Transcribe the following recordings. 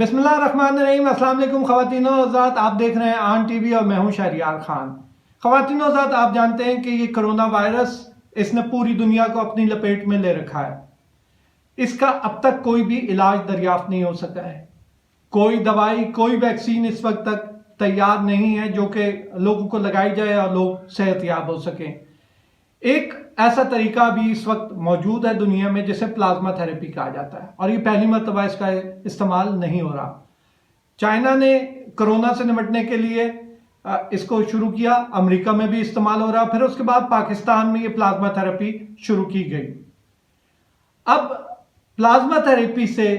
بسم اللہ الرحمن الرحیم۔ السلام علیکم خواتین و حضرات، آپ دیکھ رہے ہیں آن ٹی وی اور میں ہوں شہریار خان۔ خواتین و حضرات، آپ جانتے ہیں کہ یہ کرونا وائرس اس نے پوری دنیا کو اپنی لپیٹ میں لے رکھا ہے۔ اس کا اب تک کوئی بھی علاج دریافت نہیں ہو سکا ہے، کوئی دوائی کوئی ویکسین اس وقت تک تیار نہیں ہے جو کہ لوگوں کو لگائی جائے اور لوگ صحت یاب ہو سکیں۔ ایک ایسا طریقہ بھی اس وقت موجود ہے دنیا میں جسے پلازما تھراپی کہا جاتا ہے، اور یہ پہلی مرتبہ اس کا استعمال نہیں ہو رہا۔ چائنا نے کرونا سے نمٹنے کے لیے اس کو شروع کیا، امریکہ میں بھی استعمال ہو رہا، پھر اس کے بعد پاکستان میں یہ پلازما تھراپی شروع کی گئی۔ اب پلازما تھراپی سے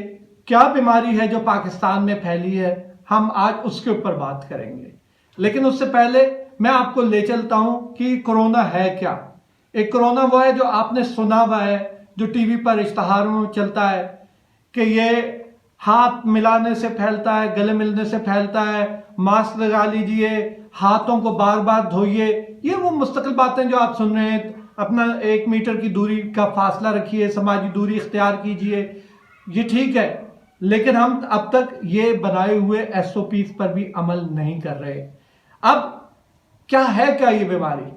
کیا بیماری ہے جو پاکستان میں پھیلی ہے، ہم آج اس کے اوپر بات کریں گے۔ لیکن اس سے پہلے میں آپ کو لے چلتا ہوں کہ کرونا ہے کیا۔ ایک کرونا وہ ہے جو آپ نے سنا ہوا ہے، جو ٹی وی پر اشتہاروں میں چلتا ہے کہ یہ ہاتھ ملانے سے پھیلتا ہے، گلے ملنے سے پھیلتا ہے، ماسک لگا لیجئے، ہاتھوں کو بار بار دھوئیے۔ یہ وہ مستقل باتیں جو آپ سن رہے ہیں، اپنا 1 میٹر کی دوری کا فاصلہ رکھیے، سماجی دوری اختیار کیجئے، یہ ٹھیک ہے، لیکن ہم اب تک یہ بنائے ہوئے SOPs پر بھی عمل نہیں کر رہے۔ اب کیا ہے یہ بیماری؟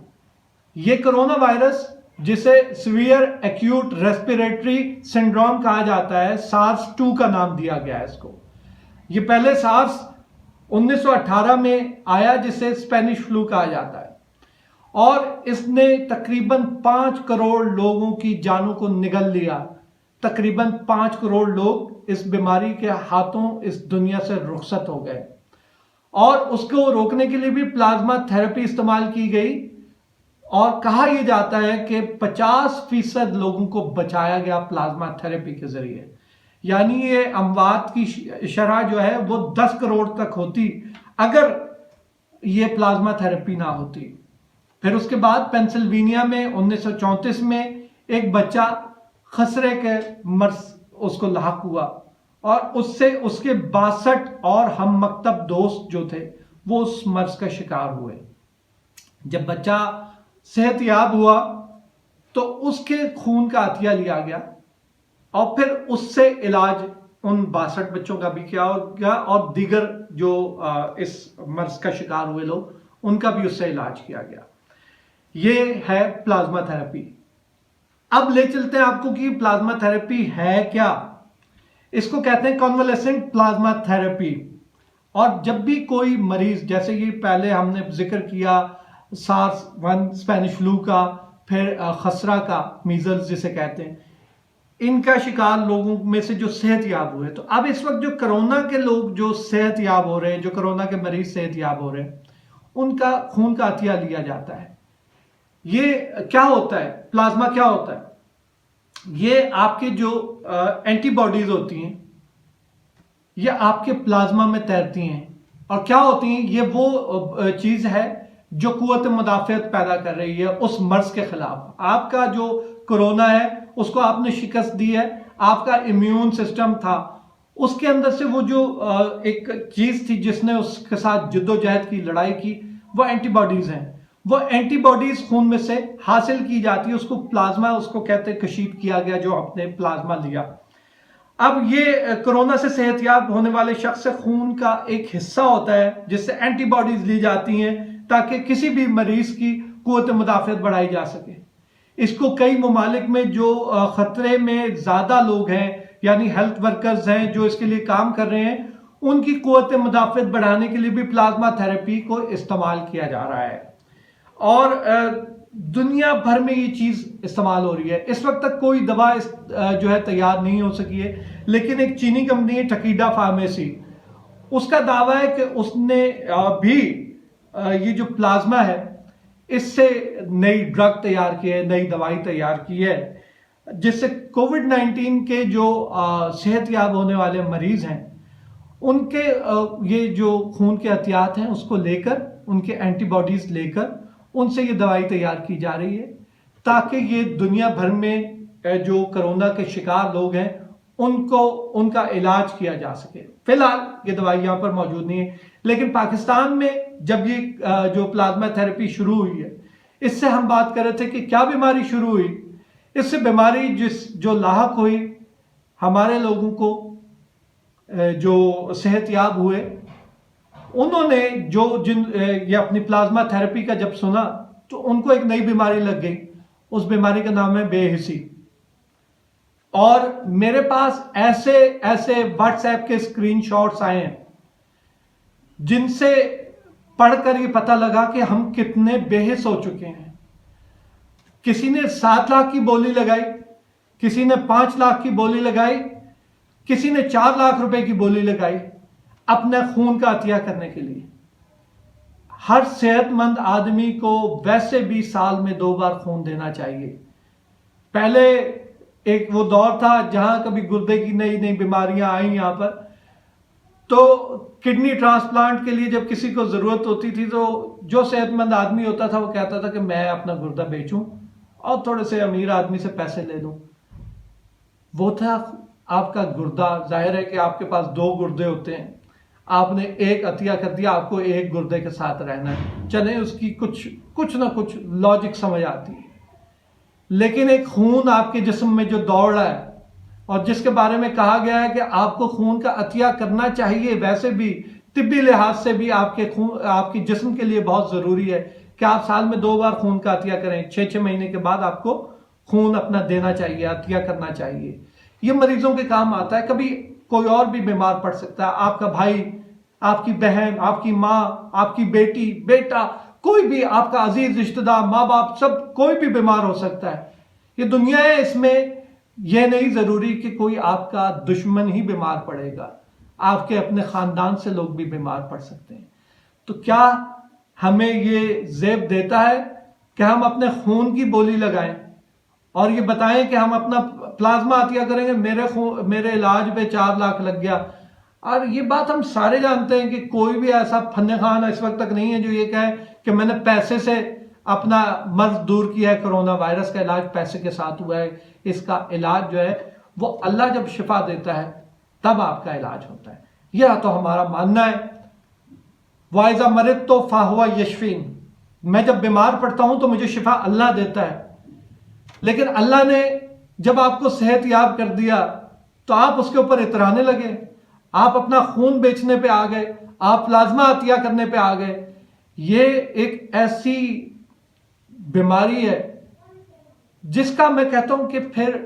یہ کرونا وائرس جسے سیویئر ایکیوٹ ریسپیریٹری سنڈروم کہا جاتا ہے، سارس 2 کا نام دیا گیا ہے اس کو۔ یہ پہلے سارس 1918 میں آیا جسے اسپینش فلو کہا جاتا ہے، اور اس نے تقریباً 5 کروڑ لوگوں کی جانوں کو نگل لیا۔ تقریباً 5 کروڑ لوگ اس بیماری کے ہاتھوں اس دنیا سے رخصت ہو گئے، اور اس کو روکنے کے لیے بھی پلازما تھراپی استعمال کی گئی، اور کہا یہ جاتا ہے کہ 50% لوگوں کو بچایا گیا پلازما تھراپی کے ذریعے۔ یعنی یہ اموات کی شرح جو ہے وہ 10 کروڑ تک ہوتی اگر یہ پلازما تھراپی نہ ہوتی۔ پھر اس کے بعد پینسلوینیا میں 1934 میں ایک بچہ خسرے کے مرض اس کو لاحق ہوا، اور اس سے اس کے 62 اور ہم مکتب دوست جو تھے وہ اس مرض کا شکار ہوئے۔ جب بچہ صحت یاب ہوا تو اس کے خون کا عطیہ لیا گیا، اور پھر اس سے علاج ان 62 بچوں کا بھی کیا گیا، اور دیگر جو اس مرض کا شکار ہوئے لوگ ان کا بھی اس سے علاج کیا گیا۔ یہ ہے پلازما تھراپی۔ اب لے چلتے ہیں آپ کو کہ پلازما تھراپی ہے کیا۔ اس کو کہتے ہیں کنوالسنٹ پلازما تھراپی۔ اور جب بھی کوئی مریض، جیسے یہ پہلے ہم نے ذکر کیا سارس 1 اسپینش فلو کا، پھر خسرہ کا، میزلز جسے کہتے ہیں، ان کا شکار لوگوں میں سے جو صحت یاب ہوئے، تو اب اس وقت جو کرونا کے لوگ جو صحت یاب ہو رہے ہیں، جو کرونا کے مریض صحت یاب ہو رہے ہیں، ان کا خون کا عطیہ لیا جاتا ہے۔ یہ کیا ہوتا ہے؟ پلازما کیا ہوتا ہے؟ یہ آپ کے جو اینٹی باڈیز ہوتی ہیں، یہ آپ کے پلازما میں تیرتی ہیں، اور کیا ہوتی ہیں؟ یہ وہ چیز ہے جو قوت مدافعت پیدا کر رہی ہے اس مرض کے خلاف۔ آپ کا جو کرونا ہے اس کو آپ نے شکست دی ہے، آپ کا امیون سسٹم تھا، اس کے اندر سے وہ جو ایک چیز تھی جس نے اس کے ساتھ جد و جہد کی، لڑائی کی، وہ اینٹی باڈیز ہیں۔ وہ اینٹی باڈیز خون میں سے حاصل کی جاتی ہے، اس کو پلازما، اس کو کہتے ہیں کشید کیا گیا جو آپ نے پلازما لیا۔ اب یہ کرونا سے صحت یاب ہونے والے شخص سے خون کا ایک حصہ ہوتا ہے جس سے اینٹی باڈیز لی جاتی ہیں تاکہ کسی بھی مریض کی قوت مدافعت بڑھائی جا سکے۔ اس کو کئی ممالک میں جو خطرے میں زیادہ لوگ ہیں، یعنی ہیلتھ ورکرز ہیں جو اس کے لیے کام کر رہے ہیں، ان کی قوت مدافعت بڑھانے کے لیے بھی پلازما تھراپی کو استعمال کیا جا رہا ہے، اور دنیا بھر میں یہ چیز استعمال ہو رہی ہے۔ اس وقت تک کوئی دوا جو ہے تیار نہیں ہو سکی ہے، لیکن ایک چینی کمپنی ہے ٹکیڈا فارمیسی، اس کا دعویٰ ہے کہ اس نے بھی یہ جو پلازما ہے اس سے نئی ڈرگ تیار کی ہے، نئی دوائی تیار کی ہے، جس سے کووڈ-19 کے جو صحت یاب ہونے والے مریض ہیں ان کے یہ جو خون کے عطیات ہیں اس کو لے کر، ان کے اینٹی باڈیز لے کر ان سے یہ دوائی تیار کی جا رہی ہے تاکہ یہ دنیا بھر میں جو کرونا کے شکار لوگ ہیں ان کا علاج کیا جا سکے۔ فی الحال یہ دوائی یہاں پر موجود نہیں ہے، لیکن پاکستان میں جب یہ جو پلازما تھراپی شروع ہوئی ہے، اس سے ہم بات کر رہے تھے کہ کیا بیماری شروع ہوئی۔ اس سے بیماری جو لاحق ہوئی ہمارے لوگوں کو، جو صحت یاب ہوئے، انہوں نے یہ اپنی پلازما تھراپی کا جب سنا تو ان کو ایک نئی بیماری لگ گئی. اس بیماری کا نام ہے بے حسی. اور میرے پاس ایسے واٹس ایپ کے اسکرین شاٹس آئے ہیں جن سے پڑھ کر یہ پتہ لگا کہ ہم کتنے بے حس ہو چکے ہیں. کسی نے 7 لاکھ کی بولی لگائی، کسی نے 5 لاکھ کی بولی لگائی، کسی نے 4 لاکھ روپے کی بولی لگائی اپنے خون کا عطیہ کرنے کے لیے. ہر صحت مند آدمی کو ویسے بھی سال میں 2 بار خون دینا چاہیے. پہلے ایک وہ دور تھا جہاں کبھی گردے کی نئی بیماریاں آئیں یہاں پر، تو کڈنی ٹرانسپلانٹ کے لیے جب کسی کو ضرورت ہوتی تھی تو جو صحت مند آدمی ہوتا تھا وہ کہتا تھا کہ میں اپنا گردہ بیچوں اور تھوڑے سے امیر آدمی سے پیسے لے لوں. وہ تھا آپ کا گردہ. ظاہر ہے کہ آپ کے پاس 2 گردے ہوتے ہیں، آپ نے ایک عطیہ کر دیا، آپ کو ایک گردے کے ساتھ رہنا ہے. چلیں اس کی کچھ نہ کچھ لاجک سمجھ آتی ہے. لیکن ایک خون آپ کے جسم میں جو دوڑ رہا ہے اور جس کے بارے میں کہا گیا ہے کہ آپ کو خون کا عطیہ کرنا چاہیے، ویسے بھی طبی لحاظ سے بھی آپ کے جسم کے لیے بہت ضروری ہے کہ آپ سال میں 2 بار خون کا عطیہ کریں. 6 مہینے کے بعد آپ کو خون اپنا دینا چاہیے، عطیہ کرنا چاہیے. یہ مریضوں کے کام آتا ہے. کبھی کوئی اور بھی بیمار پڑ سکتا ہے، آپ کا بھائی، آپ کی بہن، آپ کی ماں، آپ کی بیٹی، بیٹا، کوئی بھی آپ کا عزیز رشتہ دار، ماں باپ، سب کوئی بھی بیمار ہو سکتا ہے. یہ دنیا ہے، اس میں یہ نہیں ضروری کہ کوئی آپ کا دشمن ہی بیمار پڑے گا، آپ کے اپنے خاندان سے لوگ بھی بیمار پڑ سکتے ہیں. تو کیا ہمیں یہ زیب دیتا ہے کہ ہم اپنے خون کی بولی لگائیں اور یہ بتائیں کہ ہم اپنا پلازما عطیہ کریں گے، میرے علاج پہ 4 لاکھ لگ گیا. اور یہ بات ہم سارے جانتے ہیں کہ کوئی بھی ایسا فن خان اس وقت تک نہیں ہے جو یہ کہے کہ میں نے پیسے سے اپنا مرض دور کیا ہے. کرونا وائرس کا علاج پیسے کے ساتھ ہوا ہے. اس کا علاج جو ہے وہ اللہ جب شفا دیتا ہے تب آپ کا علاج ہوتا ہے. یہ تو ہمارا ماننا ہے. وَإِذَا مَرِضْتُ فَهُوَ يَشْفِينِ. میں جب بیمار پڑتا ہوں تو مجھے شفا اللہ دیتا ہے. لیکن اللہ نے جب آپ کو صحت یاب کر دیا تو آپ اس کے اوپر اترانے لگے، آپ اپنا خون بیچنے پہ آ گئے، آپ پلازما عطیہ کرنے پہ آ گئے. یہ ایک ایسی بیماری ہے جس کا میں کہتا ہوں کہ پھر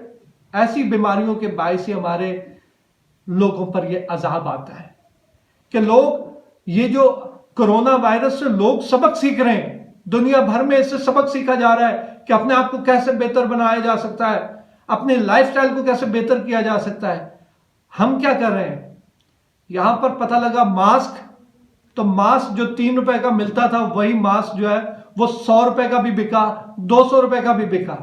ایسی بیماریوں کے باعث ہی ہمارے لوگوں پر یہ عذاب آتا ہے کہ لوگ یہ جو کرونا وائرس سے لوگ سبق سیکھ رہے ہیں. دنیا بھر میں اس سے سبق سیکھا جا رہا ہے کہ اپنے آپ کو کیسے بہتر بنایا جا سکتا ہے، اپنے لائف سٹائل کو کیسے بہتر کیا جا سکتا ہے. ہم کیا کر رہے ہیں؟ یہاں پر پتہ لگا ماسک، تو ماسک جو 3 روپے کا ملتا تھا وہی ماسک جو ہے وہ 100 روپے کا بھی بکا، 200 روپے کا بھی بکا.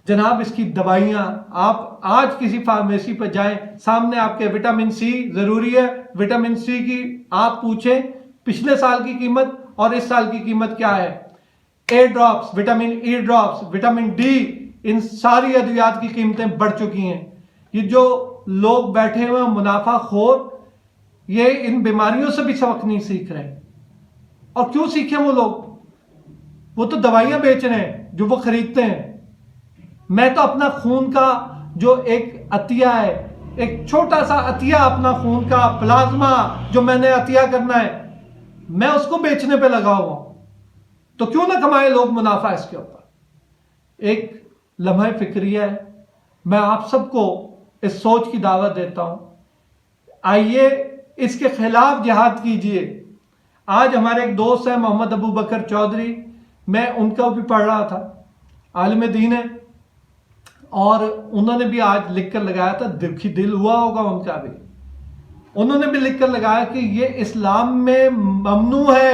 جناب اس کی دوائیاں، آپ آج کسی فارمیسی پہ جائیں، سامنے آپ کے وٹامن سی ضروری ہے، وٹامن سی کی آپ پوچھیں پچھلے سال کی قیمت اور اس سال کی قیمت کیا ہے. A drops, vitamin E drops, vitamin D, ان ساری ادویات کی قیمتیں بڑھ چکی ہیں. یہ جو لوگ بیٹھے ہوئے منافع خور، یہ ان بیماریوں سے بھی سبق نہیں سیکھ رہے. اور کیوں سیکھیں وہ لوگ؟ وہ تو دوائیاں بیچ رہے ہیں جو وہ خریدتے ہیں. میں تو اپنا خون کا جو ایک عطیہ ہے، ایک چھوٹا سا عطیہ اپنا خون کا پلازما جو میں نے عطیہ کرنا ہے، میں اس کو بیچنے پہ لگا ہوا ہوں. تو کیوں نہ کمائے لوگ منافع اس کے اوپر؟ ایک لمحہ فکریہ ہے. میں آپ سب کو اس سوچ کی دعوت دیتا ہوں، آئیے اس کے خلاف جہاد کیجئے. آج ہمارے ایک دوست ہیں محمد ابو بکر چودھری، میں ان کا بھی پڑھ رہا تھا، عالم دین ہے، اور انہوں نے بھی آج لکھ کر لگایا تھا، دکھی دل ہوا ہوگا ان کا بھی. انہوں نے بھی لکھ کر لگایا کہ یہ اسلام میں ممنوع ہے،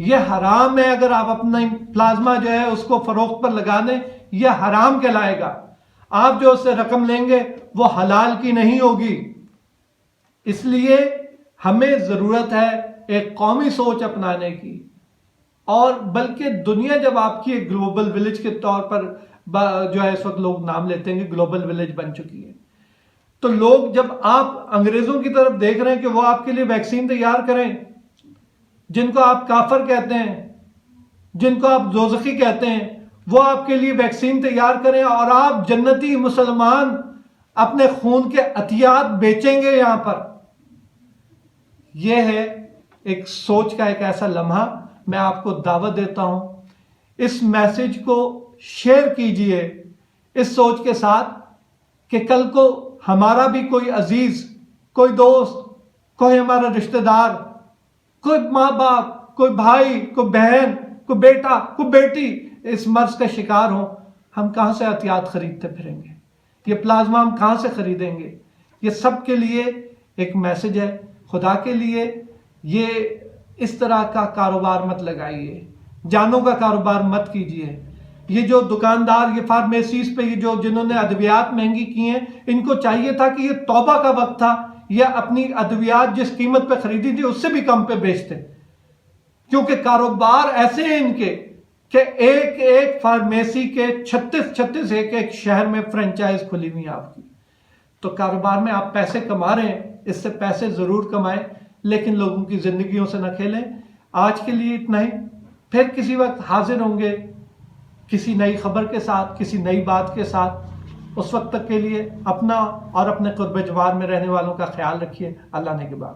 یہ حرام ہے. اگر آپ اپنا پلازما جو ہے اس کو فروخت پر لگا دیں، یہ حرام کہلائے گا. آپ جو اس سے رقم لیں گے وہ حلال کی نہیں ہوگی. اس لیے ہمیں ضرورت ہے ایک قومی سوچ اپنانے کی. اور بلکہ دنیا جب آپ کی ایک گلوبل ولیج کے طور پر جو ہے اس وقت لوگ نام لیتے ہیں کہ گلوبل ولیج بن چکی ہے، تو لوگ جب آپ انگریزوں کی طرف دیکھ رہے ہیں کہ وہ آپ کے لیے ویکسین تیار کریں، جن کو آپ کافر کہتے ہیں، جن کو آپ دوزخی کہتے ہیں، وہ آپ کے لیے ویکسین تیار کریں اور آپ جنتی مسلمان اپنے خون کے عطیات بیچیں گے یہاں پر. یہ ہے ایک سوچ کا ایک ایسا لمحہ. میں آپ کو دعوت دیتا ہوں اس میسج کو شیئر کیجئے اس سوچ کے ساتھ کہ کل کو ہمارا بھی کوئی عزیز، کوئی دوست، کوئی ہمارا رشتہ دار، کوئی ماں باپ، کوئی بھائی، کوئی بہن، کوئی بیٹا، کوئی بیٹی اس مرض کا شکار ہو. ہم کہاں سے احتیاط خریدتے پھریں گے؟ یہ پلازما ہم کہاں سے خریدیں گے؟ یہ سب کے لیے ایک میسج ہے. خدا کے لیے یہ اس طرح کا کاروبار مت لگائیے، جانوں کا کاروبار مت کیجیے. یہ جو دکاندار، یہ فارمیسیز پہ یہ جو جنہوں نے ادویات مہنگی کی ہیں، ان کو چاہیے تھا کہ یہ توبہ کا وقت تھا، یہ اپنی ادویات جس قیمت پہ خریدی تھی اس سے بھی کم پہ بیچتے، کیونکہ کاروبار ایسے ہیں ان کے کہ ایک ایک فارمیسی کے 36 ایک شہر میں فرنچائز کھلی ہوئی ہیں آپ کی. تو کاروبار میں آپ پیسے کما رہے ہیں، اس سے پیسے ضرور کمائیں، لیکن لوگوں کی زندگیوں سے نہ کھیلیں. آج کے لیے اتنا ہی. پھر کسی وقت حاضر ہوں گے کسی نئی خبر کے ساتھ، کسی نئی بات کے ساتھ. اس وقت تک کے لیے اپنا اور اپنے قرب جوار میں رہنے والوں کا خیال رکھیے. اللہ نے کے بعد.